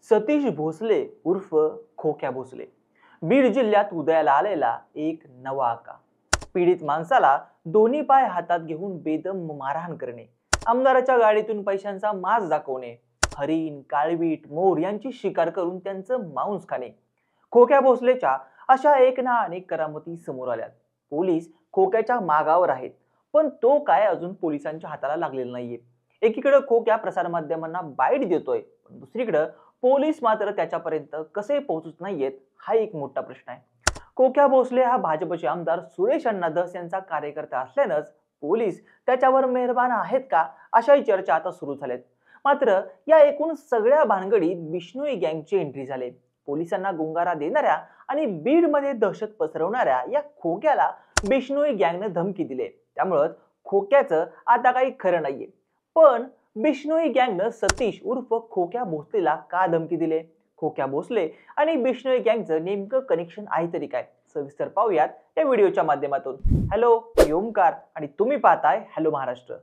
सतीश भोसले उर्फ खोक्या भोसले बीड जिल्ह्यात उदयाला आलेला एक नवा आका. पीडित माणसाला दोन्ही पाय हातात घेऊन बेदम मारहाण करणे, आमदाराच्या गाडीतून पैशांचा माज दाखवणे, हरिण काळवीट मोर यांची शिकार करून त्यांचं मांस खाणे. खोक्या भोसलेच्या अशा एक ना अनेक करामती समोर आल्यात. पोलीस खोक्याच्या मागावर आहेत, पण तो काय अजून पोलिसांच्या हाताला लागलेला नाहीये. एकीकडे खोक्या प्रसारमाध्यमांना बाईट देतोय, पण दुसरीकडे पोलीस मात्र त्याच्यापर्यंत कसे पोहोचत नाहीयेत हा एक मोठा प्रश्न आहे. खोक्या भोसले हा भाजपचे आमदार सुरेश अण्णा धस यांचा कार्यकर्ता असल्यानंच पोलीस त्याच्यावर मेहरबान आहेत का अशाही चर्चा आता सुरू झाल्यात. मात्र या एकूण सगळ्या भानगडीत बिश्नोई गँगची एंट्री झाली. पोलिसांना गुंगारा देणाऱ्या आणि बीडमध्ये दहशत पसरवणाऱ्या या खोक्याला बिश्नोई गँगने धमकी दिली. त्यामुळे खोक्याचं आता काही खरं नाहीये. पण बिश्नोई गँगनं सतीश उर्फ खोक्या भोसलेला का धमकी दिले? खोक्या भोसले आणि बिश्नोई गँगचं नेमकं कनेक्शन आहे तरी काय? सविस्तर पाहूयात या व्हिडिओच्या माध्यमातून. हॅलो, मी ओमकार आणि तुम्ही पाहताय हॅलो महाराष्ट्र.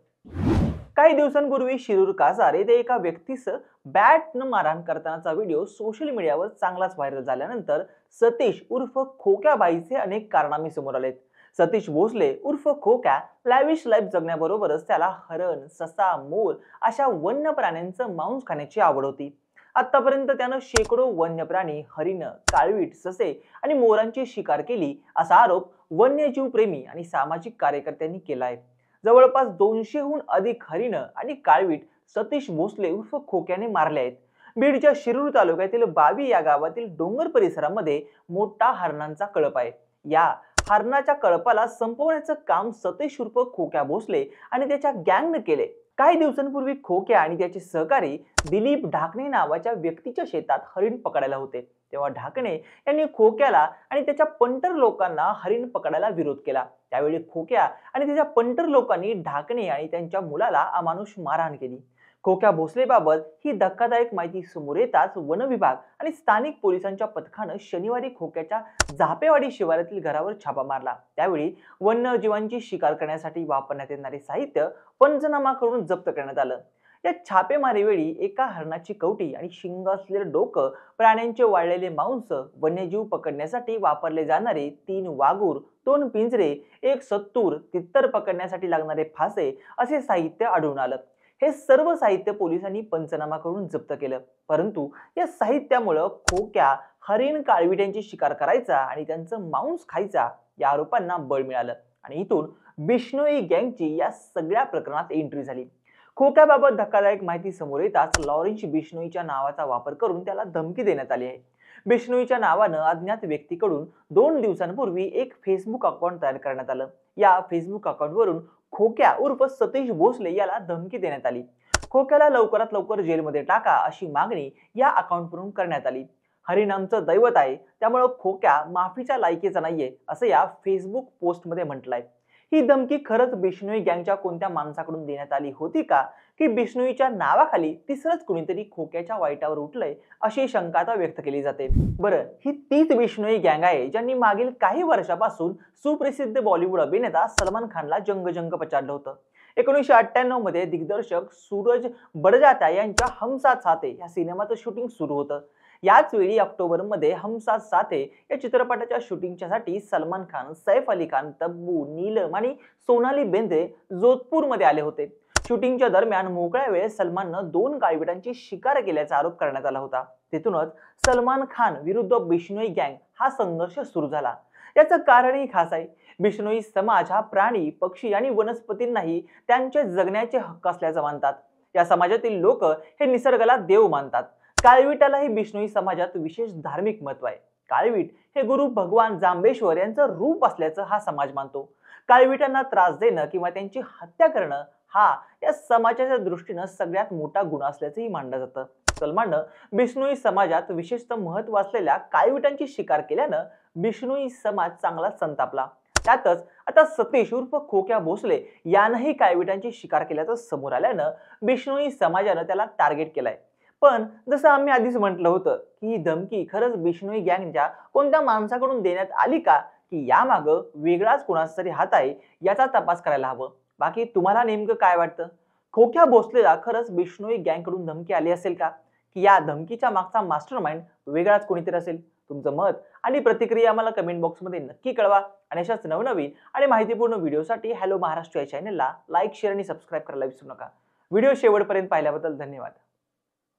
काही दिवसांपूर्वी शिरूर कासार येथे एका व्यक्तीस बॅटनं मारहाण करतानाचा व्हिडिओ सोशल मीडियावर चांगलाच व्हायरल झाल्यानंतर सतीश उर्फ खोक्या बाईचे अनेक कारनामे समोर आलेत. सतीश भोसले उर्फ खोक्या लॅविश लाईफ जगण्याबरोबरच त्याला हरण, ससा, मोर अशा वन्य प्राण्यांचं मांस खाण्याची आवड होती. आतापर्यंत त्यानं शेकडो वन्य प्राणी, हरिण, काळवीट, ससे आणि मोरांची शिकार केली असा आरोप वन्यजीव प्रेमी आणि सामाजिक कार्यकर्त्यांनी केला आहे. जवळपास 200हून अधिक हरिण आणि काळवीट सतीश भोसले उर्फ खोक्याने मारले आहेत. बीडच्या शिरूर तालुक्यातील बावी या गावातील डोंगर परिसरामध्ये मोठा हरणांचा कळप आहे. या हरणाच्या कळपाला संपवण्याचं काम सतीश उर्फ खोक्या भोसले आणि त्याच्या गँगने केले. काही दिवसांपूर्वी खोक्या आणि त्याचे सहकारी दिलीप ढाकणे नावाच्या व्यक्तीच्या शेतात हरिण पकडायला होते. तेव्हा ढाकणे यांनी खोक्याला आणि त्याच्या पंटर लोकांना हरिण पकडायला विरोध केला. त्यावेळी खोक्या आणि त्याच्या पंटर लोकांनी ढाकणे आणि त्यांच्या मुलाला अमानुष मारहाण केली. खोक्या भोसलेबाबत ही धक्कादायक माहिती समोर येताच वन विभाग आणि स्थानिक पोलिसांच्या पथकानं शनिवारी खोक्याच्या झापेवाडी शिवारातील घरावर छापा मारला. त्यावेळी वन्यजीवांची शिकार करण्यासाठी वापरण्यात येणारे साहित्य पंचनामा करून जप्त करण्यात आलं. या छापेमारीवेळी एका हरणाची कवटी आणि शिंग असलेलं डोकं, प्राण्यांचे वाळलेले मांस, वन्यजीव पकडण्यासाठी वापरले जाणारे 3 वाघूर, 2 पिंजरे, 1 सत्तूर, तित्तर पकडण्यासाठी लागणारे फासे असे साहित्य आढळून आलं. हे सर्व साहित्य पोलिसांनी पंचनामा करून जप्त केलं. परंतु या साहित्यामुळे खोक्या हरिण काळविट्यांची शिकार करायचा आणि त्यांचं मांस खायचा या आरोपांना बळ मिळालं आणि इथून बिश्नोई गँगची या सगळ्या प्रकरणात एंट्री झाली. खोक्याबाबत धक्कादायक माहिती समोर येताच लॉरेन्स बिश्नोईच्या नावाचा वापर करून त्याला धमकी देण्यात आली आहे. बिश्नोईच्या नावानं अज्ञात व्यक्तीकडून 2 दिवसांपूर्वी एक फेसबुक अकाउंट तयार करण्यात आलं. या फेसबुक अकाउंटवरून खोक्या उर्फ सतीश भोसले याला धमकी देण्यात आली. खोक्याला लवकरात लवकर जेलमध्ये टाका अशी मागणी या अकाउंटवरून करण्यात आली. हरिण आमचं दैवत आहे, त्यामुळे खोक्या माफीच्या लायकीचा नाहीये असं या फेसबुक पोस्टमध्ये म्हटलंय. ही धमकी खरंच बिश्नोई गँगच्या कोणत्या माणसाकडून देण्यात आली होती का, की बिश्नोईच्या नावाखाली तिसरंच कुणीतरी खोक्याच्या वाईटावर उठलंय अशी शंका आता व्यक्त केली जाते. बरं, ही तीच बिश्नोई गँग आहे ज्यांनी मागील काही वर्षापासून सुप्रसिद्ध बॉलिवूड अभिनेता सलमान खानला जंग पछाडलं होतं. 1998 मध्ये दिग्दर्शक सूरज बडजात्या यांच्या हम साथ साथ है या सिनेमाचं शूटिंग सुरू होतं. याच वेळी ऑक्टोबरमध्ये हम साथ साथ है या चित्रपटाच्या शूटिंगसाठी सलमान खान, सैफ अली खान, तब्बू, नीलम आणि सोनाली बेंद्रे जोधपूरमध्ये आले होते. शूटिंगच्या दरम्यान मोकळ्या वेळेत सलमाननं 2 काळविटांची शिकार केल्याचा आरोप करण्यात आला होता. तिथूनच सलमान खान विरुद्ध बिश्नोई गँग हा संघर्ष सुरू झाला. याचं कारणही खास आहे. बिश्नोई समाज हा प्राणी, पक्षी आणि वनस्पतींनाही त्यांचे जगण्याचे हक्क असल्याचं मानतात. या समाजातील लोक हे निसर्गाला देव मानतात. काळविटालाही बिश्नोई समाजात विशेष धार्मिक महत्व आहे. काळवीट हे गुरु भगवान जांबेश्वर यांचं रूप असल्याचं हा समाज मानतो. काळविटांना त्रास देणं किंवा त्यांची हत्या करणं हा या समाजाच्या दृष्टीनं सगळ्यात मोठा गुन्हा असल्याचंही मानलं जातं. सलमाननं बिश्नोई समाजात विशेषतः महत्व असलेल्या काळविटांची शिकार केल्यानं बिश्नोई समाज चांगला संतापला. त्यातच आता सतीश उर्फ खोक्या भोसले यानंही काळविटांची शिकार केल्याचं समोर आल्यानं बिश्नोई समाजानं त्याला टार्गेट केलंय. पण जसं आम्ही आधीच म्हटलं होतं की ही धमकी खरंच बिश्नोई गँगच्या कोणत्या माणसाकडून देण्यात आली का, की यामागं वेगळाच कोणाचा तरी हात आहे याचा तपास करायला हवं. बाकी तुम्हाला नेमकं काय वाटतं? खोक्या भोसलेला खरंच बिश्नोई गँगकडून धमकी आली असेल का, की या धमकीच्या मागचा मास्टरमाइंड वेगळाच कोणीतरी असेल? तुमचं मत आणि प्रतिक्रिया आम्हाला कमेंट बॉक्समध्ये नक्की कळवा आणि अशाच नवनवीन आणि माहितीपूर्ण व्हिडिओसाठी हॅलो महाराष्ट्र या चॅनलला लाईक, शेअर आणि सबस्क्राईब करायला विसरू नका. व्हिडिओ शेवटपर्यंत पाहिल्याबद्दल धन्यवाद.